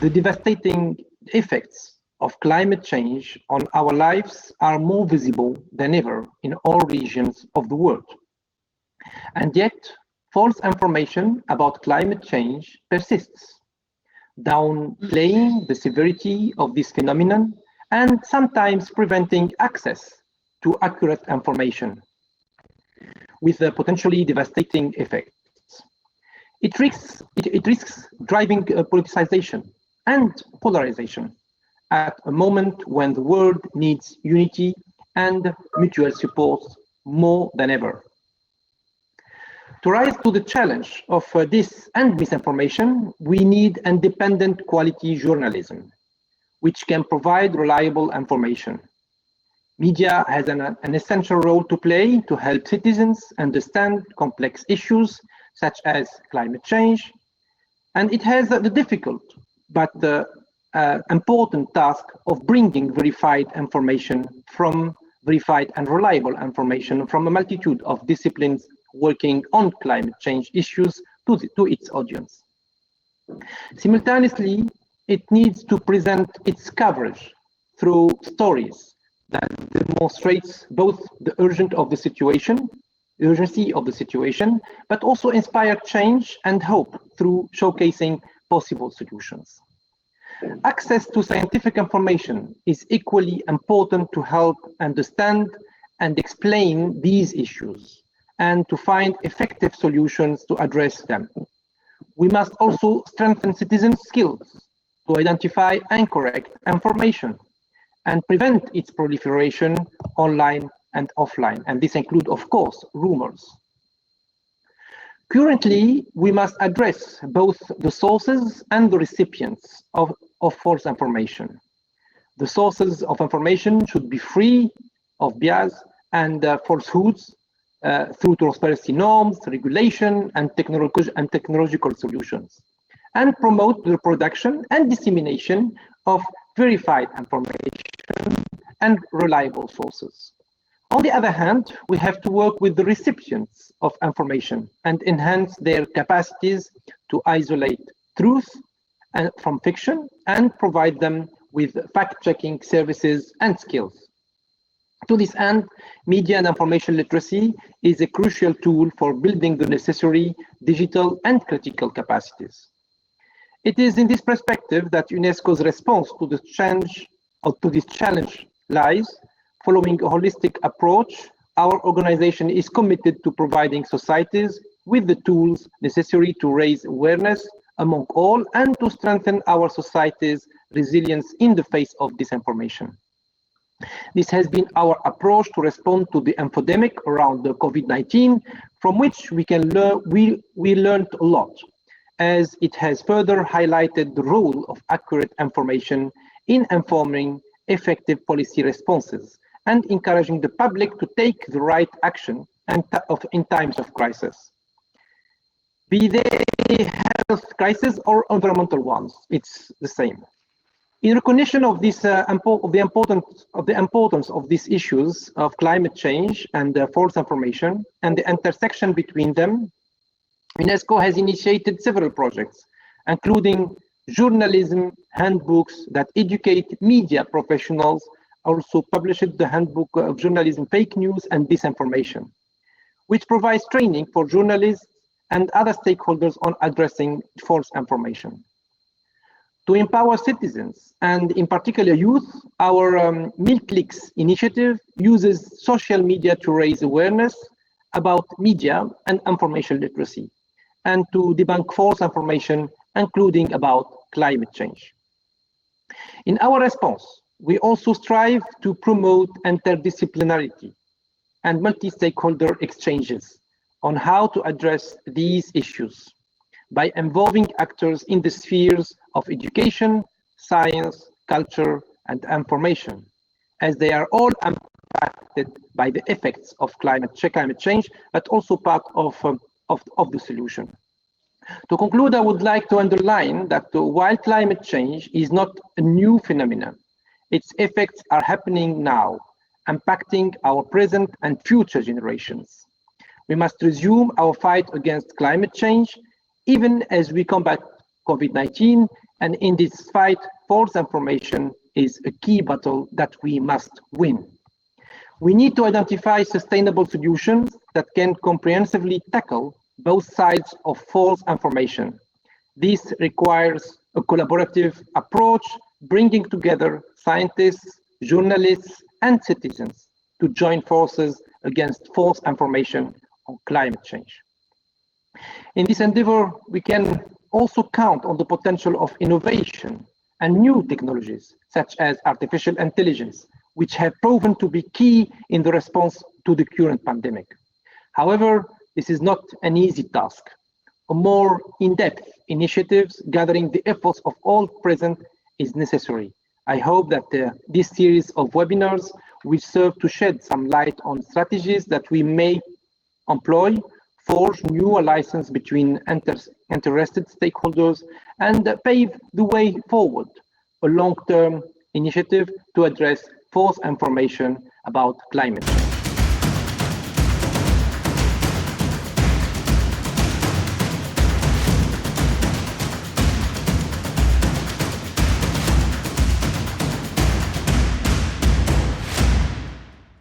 the devastating effects of climate change on our lives are more visible than ever in all regions of the world. And yet, false information about climate change persists, downplaying the severity of this phenomenon and sometimes preventing access to accurate information with potentially devastating effects. It risks driving politicization and polarization at a moment when the world needs unity and mutual support more than ever. To rise to the challenge of dis and misinformation, we need independent quality journalism, which can provide reliable information. Media has an essential role to play to help citizens understand complex issues such as climate change, and it has the difficult but important task of bringing verified and reliable information from a multitude of disciplines working on climate change issues to its audience. Simultaneously, it needs to present its coverage through stories that demonstrates both the urgency of the situation, but also inspire change and hope through showcasing possible solutions. Access to scientific information is equally important to help understand and explain these issues and to find effective solutions to address them. We must also strengthen citizens' skills to identify incorrect information and prevent its proliferation online and offline. And this includes, of course, rumors. Currently, we must address both the sources and the recipients of false information. The sources of information should be free of bias and falsehoods through transparency norms, regulation, and technological solutions, and promote the production and dissemination of verified information and reliable sources. On the other hand, we have to work with the recipients of information and enhance their capacities to isolate truth from fiction and provide them with fact-checking services and skills. To this end, media and information literacy is a crucial tool for building the necessary digital and critical capacities. It is in this perspective that UNESCO's response to this challenge lies. Following a holistic approach, our organization is committed to providing societies with the tools necessary to raise awareness among all and to strengthen our society's resilience in the face of disinformation. This has been our approach to respond to the infodemic around the COVID-19, from which we learned a lot, as it has further highlighted the role of accurate information in informing effective policy responses and encouraging the public to take the right action in times of crisis. Be they health crisis or environmental ones, it's the same. In recognition of this, the importance of these issues of climate change and false information and the intersection between them, UNESCO has initiated several projects, including journalism handbooks that educate media professionals, also published the Handbook of Journalism, Fake News and Disinformation, which provides training for journalists and other stakeholders on addressing false information. To empower citizens, and in particular youth, our MilClicks initiative uses social media to raise awareness about media and information literacy, and to debunk false information, including about climate change. In our response, we also strive to promote interdisciplinarity and multi-stakeholder exchanges on how to address these issues by involving actors in the spheres of education, science, culture, and information, as they are all impacted by the effects of climate change, but also part of the solution. To conclude, I would like to underline that while climate change is not a new phenomenon, its effects are happening now, impacting our present and future generations. We must resume our fight against climate change, even as we combat COVID-19 And in this fight, false information is a key battle that we must win. We need to identify sustainable solutions that can comprehensively tackle both sides of false information. This requires a collaborative approach, bringing together scientists, journalists, and citizens to join forces against false information on climate change. In this endeavor, we can also count on the potential of innovation and new technologies, such as artificial intelligence, which have proven to be key in the response to the current pandemic. However, this is not an easy task. A more in-depth initiatives gathering the efforts of all present is necessary. I hope that this series of webinars will serve to shed some light on strategies that we may employ, forge new alliances between interested stakeholders, and pave the way forward, a long-term initiative to address false information about climate change.